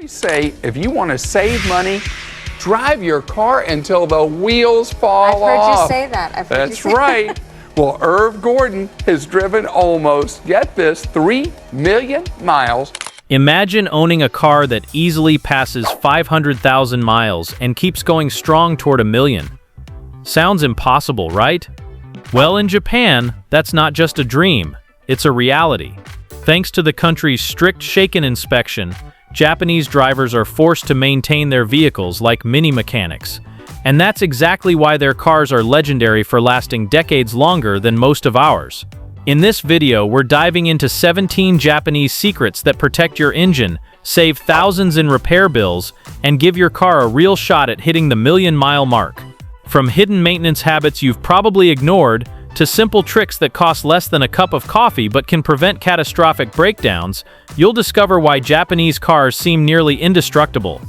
say if you want to save money, drive your car until the wheels fall off. I've heard you say that. That's right. Well, Irv Gordon has driven almost, get this, 3 million miles. Imagine owning a car that easily passes 500,000 miles and keeps going strong toward 1 million. Sounds impossible, right? Well, in Japan, that's not just a dream, it's a reality. Thanks to the country's strict Shaken inspection, Japanese drivers are forced to maintain their vehicles like mini mechanics. And that's exactly why their cars are legendary for lasting decades longer than most of ours. In this video, we're diving into 17 Japanese secrets that protect your engine, save thousands in repair bills, and give your car a real shot at hitting the 1 million-mile mark. From hidden maintenance habits you've probably ignored, to simple tricks that cost less than a cup of coffee but can prevent catastrophic breakdowns, you'll discover why Japanese cars seem nearly indestructible.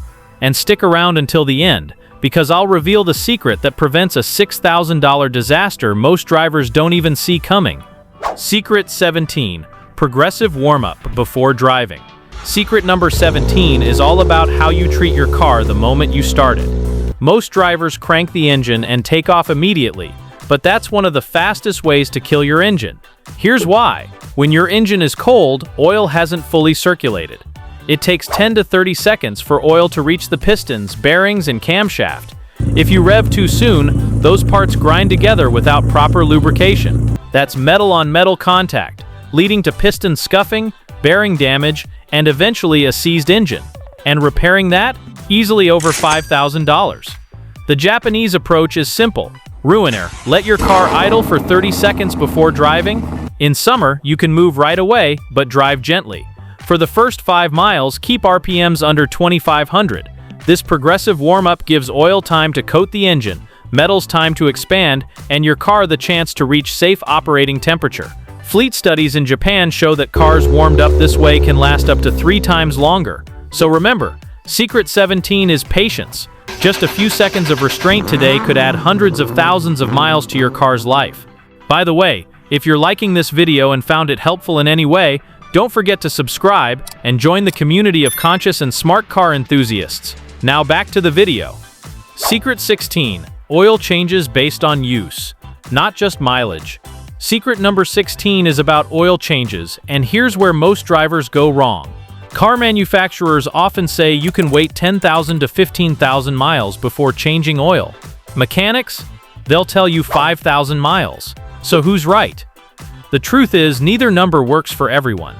And stick around until the end, because I'll reveal the secret that prevents a $6,000 disaster most drivers don't even see coming. Secret 17. Progressive warm-up before driving. Secret number 17 is all about how you treat your car the moment you start it. Most drivers crank the engine and take off immediately, but that's one of the fastest ways to kill your engine. Here's why. When your engine is cold, oil hasn't fully circulated. It takes 10 to 30 seconds for oil to reach the pistons, bearings, and camshaft. If you rev too soon, those parts grind together without proper lubrication. That's metal-on-metal contact, leading to piston scuffing, bearing damage, and eventually a seized engine. And repairing that? Easily over $5,000. The Japanese approach is simple. Ruiner, let your car idle for 30 seconds before driving. In summer, you can move right away, but drive gently. For the first 5 miles, keep RPMs under 2,500. This progressive warm-up gives oil time to coat the engine, metals time to expand, and your car the chance to reach safe operating temperature. Fleet studies in Japan show that cars warmed up this way can last up to 3 times longer. So remember, Secret 17 is patience. Just a few seconds of restraint today could add hundreds of thousands of miles to your car's life. By the way, if you're liking this video and found it helpful in any way, don't forget to subscribe and join the community of conscious and smart car enthusiasts. Now back to the video. Secret 16. Oil changes based on use, not just mileage. Secret number 16 is about oil changes, and here's where most drivers go wrong. Car manufacturers often say you can wait 10,000 to 15,000 miles before changing oil. Mechanics? They'll tell you 5,000 miles. So who's right? The truth is, neither number works for everyone.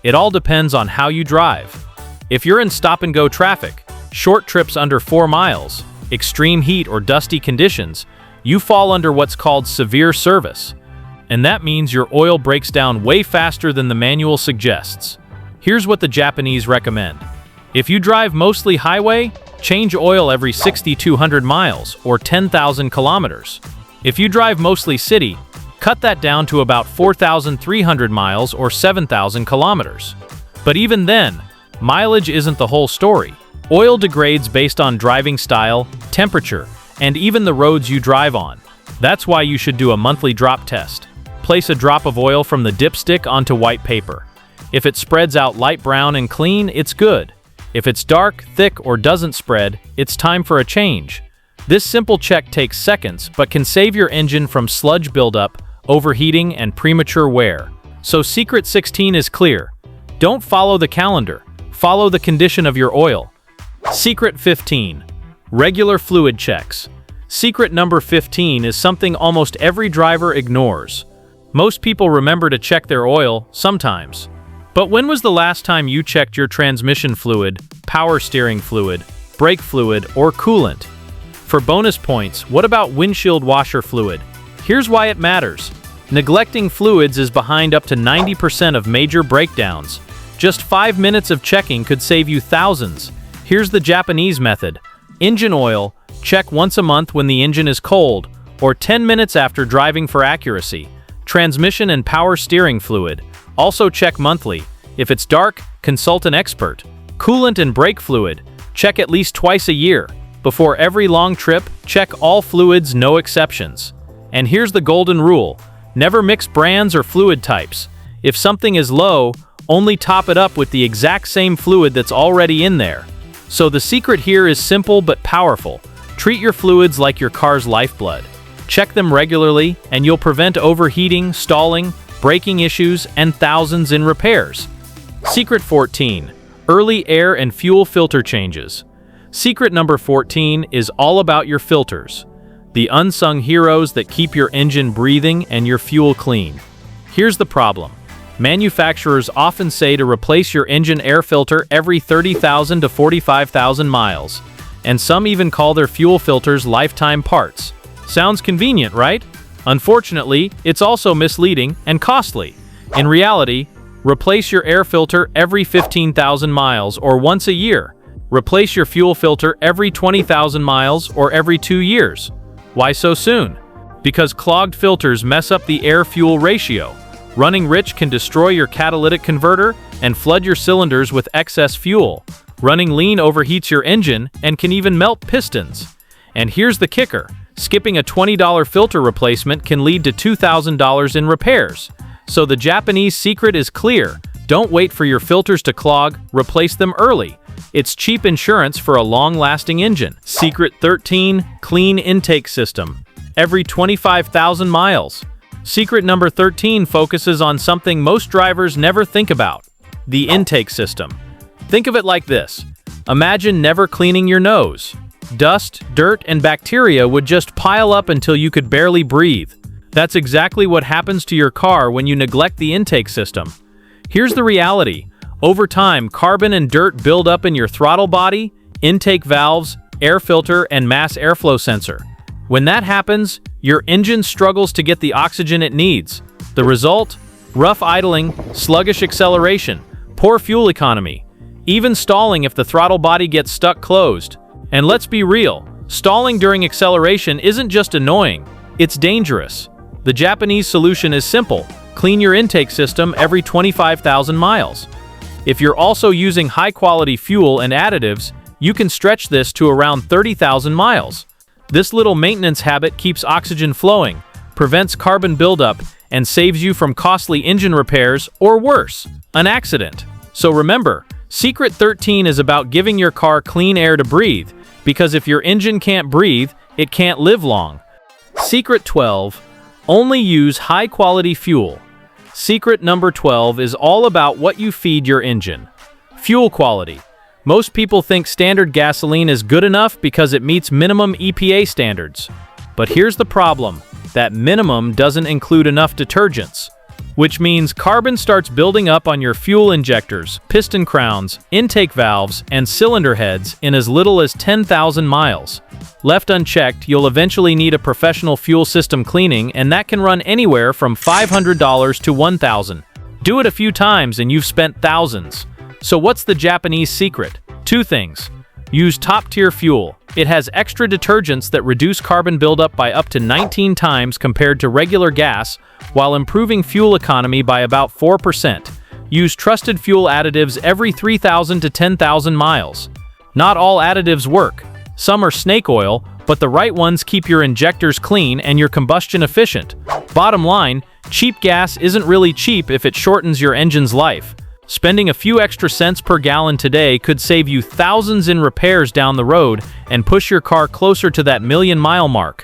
It all depends on how you drive. If you're in stop-and-go traffic, short trips under 4 miles, extreme heat or dusty conditions, you fall under what's called severe service. And that means your oil breaks down way faster than the manual suggests. Here's what the Japanese recommend. If you drive mostly highway, change oil every 6,200 miles or 10,000 kilometers. If you drive mostly city, cut that down to about 4,300 miles or 7,000 kilometers. But even then, mileage isn't the whole story. Oil degrades based on driving style, temperature, and even the roads you drive on. That's why you should do a monthly drop test. Place a drop of oil from the dipstick onto white paper. If it spreads out light brown and clean, it's good. If it's dark, thick, or doesn't spread, it's time for a change. This simple check takes seconds, but can save your engine from sludge buildup, overheating, and premature wear. So Secret 16 is clear. Don't follow the calendar. Follow the condition of your oil. Secret 15. Regular fluid checks. Secret number 15 is something almost every driver ignores. Most people remember to check their oil sometimes. But when was the last time you checked your transmission fluid, power steering fluid, brake fluid, or coolant? For bonus points, what about windshield washer fluid? Here's why it matters. Neglecting fluids is behind up to 90% of major breakdowns. Just 5 minutes of checking could save you thousands. Here's the Japanese method. Engine oil, check once a month when the engine is cold, or 10 minutes after driving for accuracy. Transmission and power steering fluid, also check monthly. If it's dark, consult an expert. Coolant and brake fluid, check at least twice a year. Before every long trip, check all fluids, no exceptions. And here's the golden rule. Never mix brands or fluid types. If something is low, only top it up with the exact same fluid that's already in there. So the secret here is simple but powerful. Treat your fluids like your car's lifeblood. Check them regularly, and you'll prevent overheating, stalling, braking issues, and thousands in repairs. Secret 14. Early air and fuel filter changes. Secret number 14 is all about your filters, the unsung heroes that keep your engine breathing and your fuel clean. Here's the problem. Manufacturers often say to replace your engine air filter every 30,000 to 45,000 miles, and some even call their fuel filters lifetime parts. Sounds convenient, right? Unfortunately, it's also misleading and costly. In reality, replace your air filter every 15,000 miles or once a year. Replace your fuel filter every 20,000 miles or every 2 years. Why so soon? Because clogged filters mess up the air-fuel ratio. Running rich can destroy your catalytic converter and flood your cylinders with excess fuel. Running lean overheats your engine and can even melt pistons. And here's the kicker. Skipping a $20 filter replacement can lead to $2,000 in repairs. So the Japanese secret is clear. Don't wait for your filters to clog, replace them early. It's cheap insurance for a long-lasting engine. Secret 13. Clean intake system. Every 25,000 miles. Secret number 13 focuses on something most drivers never think about. The intake system. Think of it like this. Imagine never cleaning your nose. Dust, dirt, and bacteria would just pile up until you could barely breathe. That's exactly what happens to your car when you neglect the intake system. Here's the reality. Over time, carbon and dirt build up in your throttle body, intake valves, air filter, and mass airflow sensor. When that happens, your engine struggles to get the oxygen it needs. The result? Rough idling, sluggish acceleration, poor fuel economy, even stalling if the throttle body gets stuck closed. And let's be real, stalling during acceleration isn't just annoying, it's dangerous. The Japanese solution is simple. Clean your intake system every 25,000 miles. If you're also using high-quality fuel and additives, you can stretch this to around 30,000 miles. This little maintenance habit keeps oxygen flowing, prevents carbon buildup, and saves you from costly engine repairs or worse, an accident. So remember, Secret 13 is about giving your car clean air to breathe, because if your engine can't breathe, it can't live long. Secret 12. Only use high-quality fuel. Secret number 12 is all about what you feed your engine. Fuel quality. Most people think standard gasoline is good enough because it meets minimum EPA standards. But here's the problem. That minimum doesn't include enough detergents, which means carbon starts building up on your fuel injectors, piston crowns, intake valves, and cylinder heads in as little as 10,000 miles. Left unchecked, you'll eventually need a professional fuel system cleaning, and that can run anywhere from $500 to $1,000. Do it a few times and you've spent thousands. So what's the Japanese secret? 2 things. Use top-tier fuel. It has extra detergents that reduce carbon buildup by up to 19 times compared to regular gas, while improving fuel economy by about 4%. Use trusted fuel additives every 3,000 to 10,000 miles. Not all additives work. Some are snake oil, but the right ones keep your injectors clean and your combustion efficient. Bottom line, cheap gas isn't really cheap if it shortens your engine's life. Spending a few extra cents per gallon today could save you thousands in repairs down the road and push your car closer to that million-mile mark.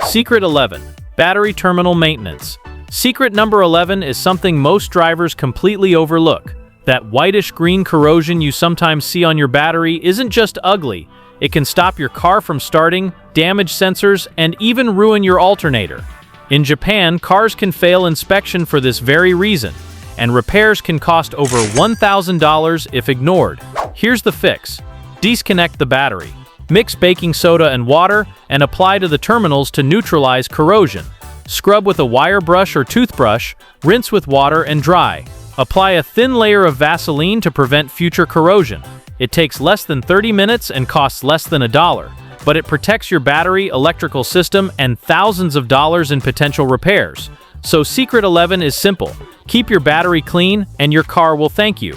Secret 11. Battery terminal maintenance. Secret number 11 is something most drivers completely overlook. That whitish-green corrosion you sometimes see on your battery isn't just ugly. It can stop your car from starting, damage sensors, and even ruin your alternator. In Japan, cars can fail inspection for this very reason, and repairs can cost over $1,000 if ignored. Here's the fix. Disconnect the battery. Mix baking soda and water and apply to the terminals to neutralize corrosion. Scrub with a wire brush or toothbrush, rinse with water and dry. Apply a thin layer of Vaseline to prevent future corrosion. It takes less than 30 minutes and costs less than $1, but it protects your battery, electrical system, and thousands of dollars in potential repairs. So Secret 11 is simple. Keep your battery clean and your car will thank you.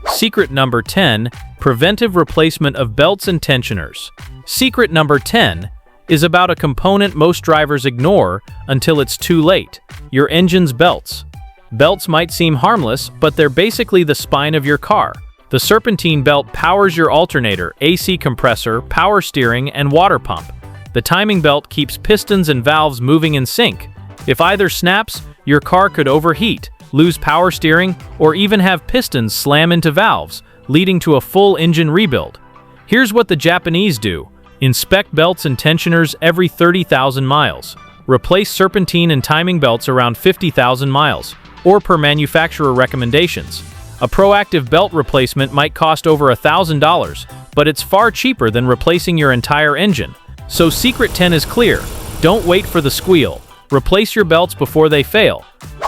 Secret number 10. Preventive replacement of belts and tensioners. Secret number 10 is about a component most drivers ignore until it's too late. Your engine's belts. Belts might seem harmless, but they're basically the spine of your car. The serpentine belt powers your alternator, AC compressor, power steering, and water pump. The timing belt keeps pistons and valves moving in sync. If either snaps, your car could overheat, lose power steering, or even have pistons slam into valves, leading to a full engine rebuild. Here's what the Japanese do. Inspect belts and tensioners every 30,000 miles. Replace serpentine and timing belts around 50,000 miles, or per manufacturer recommendations. A proactive belt replacement might cost over $1,000, but it's far cheaper than replacing your entire engine. So Secret 10 is clear. Don't wait for the squeal. Replace your belts before they fail.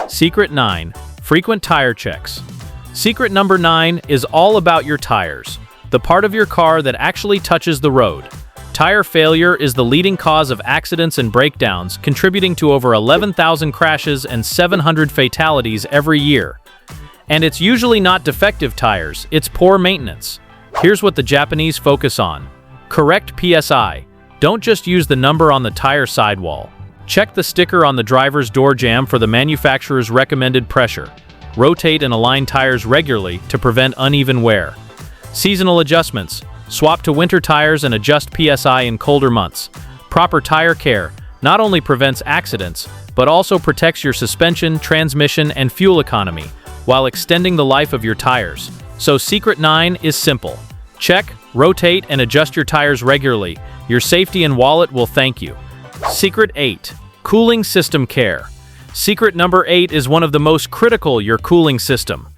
Secret 9. Frequent tire checks. Secret number 9 is all about your tires, the part of your car that actually touches the road. Tire failure is the leading cause of accidents and breakdowns, contributing to over 11,000 crashes and 700 fatalities every year. And it's usually not defective tires, it's poor maintenance. Here's what the Japanese focus on. Correct PSI. Don't just use the number on the tire sidewall. Check the sticker on the driver's door jamb for the manufacturer's recommended pressure. Rotate and align tires regularly to prevent uneven wear. Seasonal adjustments. Swap to winter tires and adjust PSI in colder months. Proper tire care not only prevents accidents, but also protects your suspension, transmission, and fuel economy, while extending the life of your tires. So Secret 9 is simple. Check, rotate, and adjust your tires regularly. Your safety and wallet will thank you. Secret 8. Cooling system care. Secret number 8 is one of the most critical: your cooling system.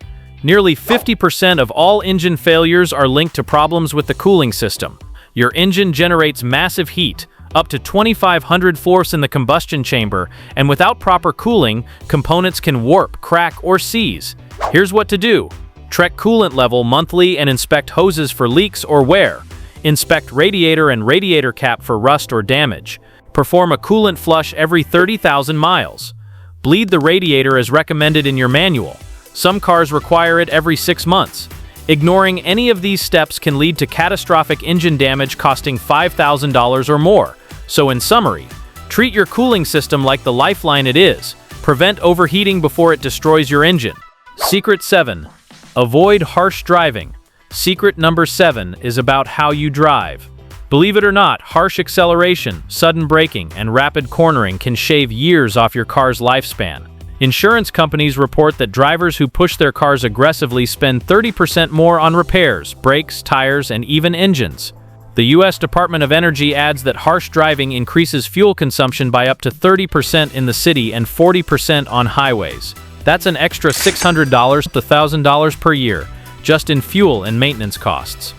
Nearly 50% of all engine failures are linked to problems with the cooling system. Your engine generates massive heat, up to 2,500 force in the combustion chamber, and without proper cooling, components can warp, crack, or seize. Here's what to do. Check coolant level monthly and inspect hoses for leaks or wear. Inspect radiator and radiator cap for rust or damage. Perform a coolant flush every 30,000 miles. Bleed the radiator as recommended in your manual. Some cars require it every 6 months. Ignoring any of these steps can lead to catastrophic engine damage costing $5,000 or more. So in summary, treat your cooling system like the lifeline it is. Prevent overheating before it destroys your engine. Secret 7. Avoid harsh driving. Secret number 7 is about how you drive. Believe it or not, harsh acceleration, sudden braking, and rapid cornering can shave years off your car's lifespan. Insurance companies report that drivers who push their cars aggressively spend 30% more on repairs, brakes, tires, and even engines. The U.S. Department of Energy adds that harsh driving increases fuel consumption by up to 30% in the city and 40% on highways. That's an extra $600 to $1,000 per year, just in fuel and maintenance costs.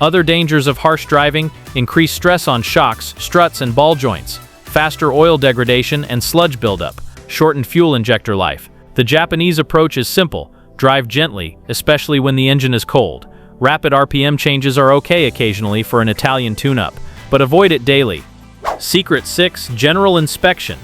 Other dangers of harsh driving: increased stress on shocks, struts, and ball joints, faster oil degradation and sludge buildup, shortened fuel injector life. The Japanese approach is simple: drive gently, especially when the engine is cold. Rapid RPM changes are okay occasionally for an Italian tune-up, but avoid it daily. Secret 6. General inspection.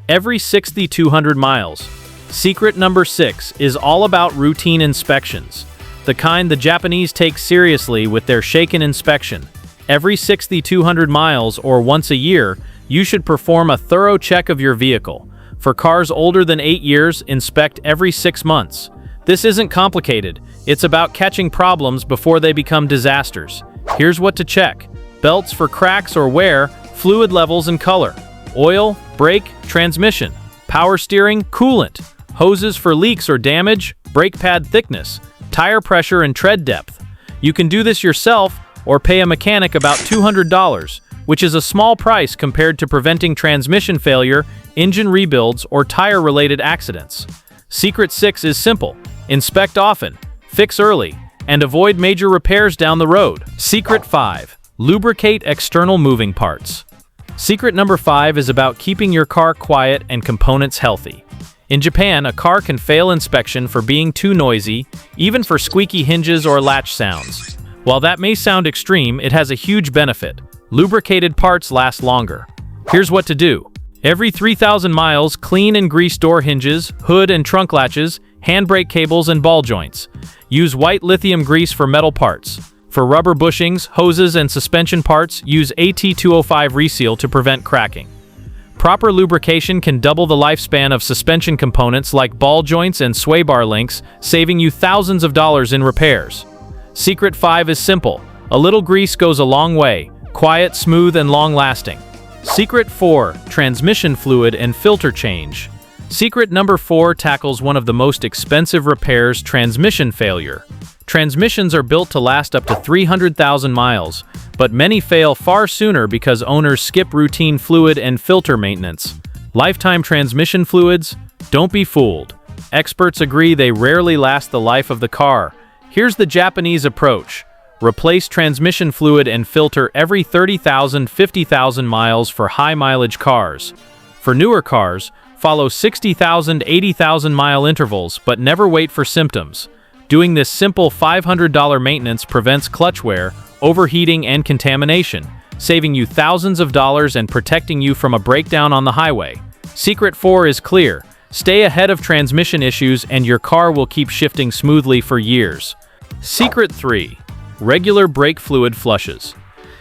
Every 6,200 miles. Secret number 6 is all about routine inspections, the kind the Japanese take seriously with their shaken inspection. Every 6,200 miles, or once a year, you should perform a thorough check of your vehicle. For cars older than 8 years, inspect every 6 months. This isn't complicated. It's about catching problems before they become disasters. Here's what to check: belts for cracks or wear, fluid levels and color, oil, brake, transmission, power steering, coolant, hoses for leaks or damage, brake pad thickness, tire pressure and tread depth. You can do this yourself or pay a mechanic about $200, which is a small price compared to preventing transmission failure, engine rebuilds, or tire-related accidents. Secret 6 is simple: inspect often, fix early, and avoid major repairs down the road. Secret 5. Lubricate external moving parts. Secret number 5 is about keeping your car quiet and components healthy. In Japan, a car can fail inspection for being too noisy, even for squeaky hinges or latch sounds. While that may sound extreme, it has a huge benefit: lubricated parts last longer. Here's what to do. Every 3,000 miles, clean and grease door hinges, hood and trunk latches, handbrake cables, and ball joints. Use white lithium grease for metal parts. For rubber bushings, hoses, and suspension parts, use AT205 reseal to prevent cracking. Proper lubrication can double the lifespan of suspension components like ball joints and sway bar links, saving you thousands of dollars in repairs. Secret 5 is simple. A little grease goes a long way. Quiet, smooth, and long-lasting. Secret 4, transmission fluid and filter change. Secret number 4 tackles one of the most expensive repairs, transmission failure. Transmissions are built to last up to 300,000 miles, but many fail far sooner because owners skip routine fluid and filter maintenance. Lifetime transmission fluids? Don't be fooled. Experts agree they rarely last the life of the car. Here's the Japanese approach. Replace transmission fluid and filter every 30,000, 50,000 miles for high-mileage cars. For newer cars, follow 60,000, 80,000 mile intervals, but never wait for symptoms. Doing this simple $500 maintenance prevents clutch wear, overheating, and contamination, saving you thousands of dollars and protecting you from a breakdown on the highway. Secret 4 is clear. Stay ahead of transmission issues and your car will keep shifting smoothly for years. Secret 3. Regular brake fluid flushes.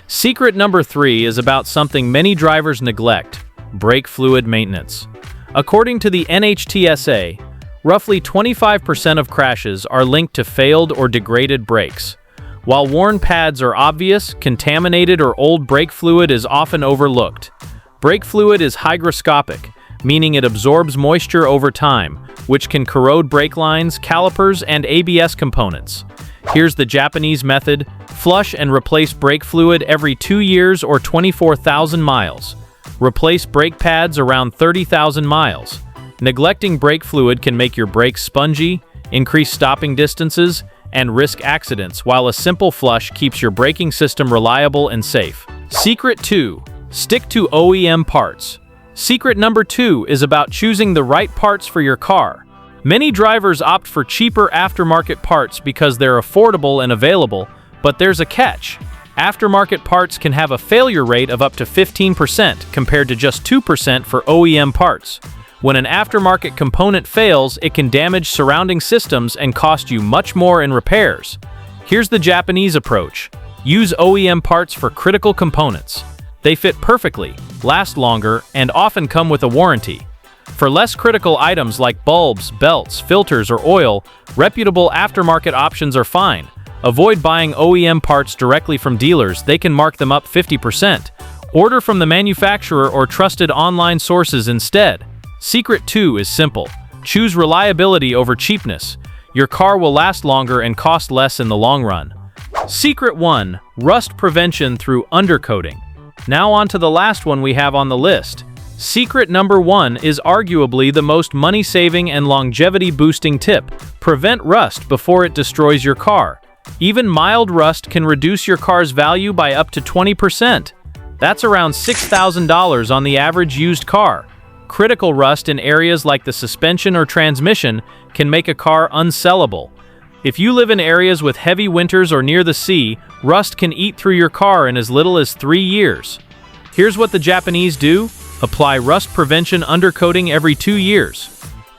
Secret number 3 is about something many drivers neglect: brake fluid maintenance. According to the NHTSA, roughly 25% of crashes are linked to failed or degraded brakes. While worn pads are obvious, contaminated or old brake fluid is often overlooked. Brake fluid is hygroscopic, meaning it absorbs moisture over time, which can corrode brake lines, calipers, and ABS components. Here's the Japanese method: flush and replace brake fluid every 2 years or 24,000 miles. Replace brake pads around 30,000 miles. Neglecting brake fluid can make your brakes spongy, increase stopping distances, and risk accidents, while a simple flush keeps your braking system reliable and safe. Secret 2. Stick to OEM parts. Secret number 2 is about choosing the right parts for your car. Many drivers opt for cheaper aftermarket parts because they're affordable and available, but there's a catch. Aftermarket parts can have a failure rate of up to 15% compared to just 2% for OEM parts. When an aftermarket component fails, it can damage surrounding systems and cost you much more in repairs. Here's the Japanese approach. Use OEM parts for critical components. They fit perfectly, last longer, and often come with a warranty. For less critical items like bulbs, belts, filters, or oil, reputable aftermarket options are fine. Avoid buying OEM parts directly from dealers; they can mark them up 50%. Order from the manufacturer or trusted online sources instead. Secret 2 is simple. Choose reliability over cheapness. Your car will last longer and cost less in the long run. Secret 1. Rust prevention through undercoating. Now on to the last one we have on the list. Secret number 1 is arguably the most money-saving and longevity-boosting tip. Prevent rust before it destroys your car. Even mild rust can reduce your car's value by up to 20%. That's around $6,000 on the average used car. Critical rust in areas like the suspension or transmission can make a car unsellable. If you live in areas with heavy winters or near the sea, rust can eat through your car in as little as 3 years. Here's what the Japanese do. Apply rust prevention undercoating every 2 years.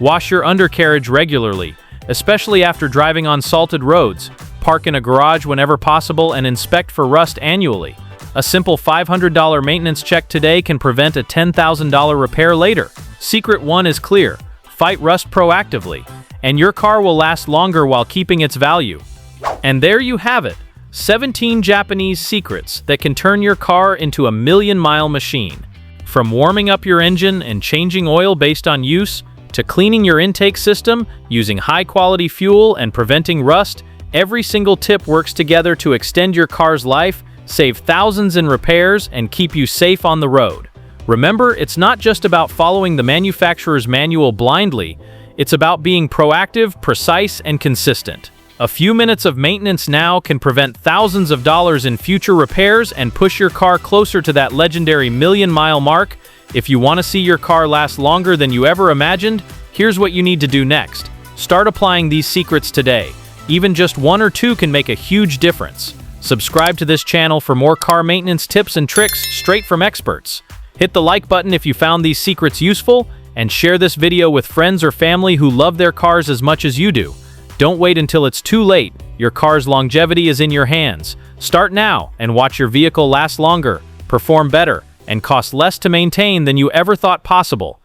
Wash your undercarriage regularly, especially after driving on salted roads. Park in a garage whenever possible and inspect for rust annually. A simple $500 maintenance check today can prevent a $10,000 repair later. Secret 1 is clear. Fight rust proactively, and your car will last longer while keeping its value. And there you have it. 17 Japanese secrets that can turn your car into a million-mile machine. From warming up your engine and changing oil based on use, to cleaning your intake system, using high-quality fuel, and preventing rust, every single tip works together to extend your car's life, save thousands in repairs, and keep you safe on the road. Remember, it's not just about following the manufacturer's manual blindly, it's about being proactive, precise, and consistent. A few minutes of maintenance now can prevent thousands of dollars in future repairs and push your car closer to that legendary million-mile mark. If you want to see your car last longer than you ever imagined, here's what you need to do next. Start applying these secrets today. Even just 1 or 2 can make a huge difference. Subscribe to this channel for more car maintenance tips and tricks straight from experts. Hit the like button if you found these secrets useful, and share this video with friends or family who love their cars as much as you do. Don't wait until it's too late. Your car's longevity is in your hands. Start now and watch your vehicle last longer, perform better, and cost less to maintain than you ever thought possible.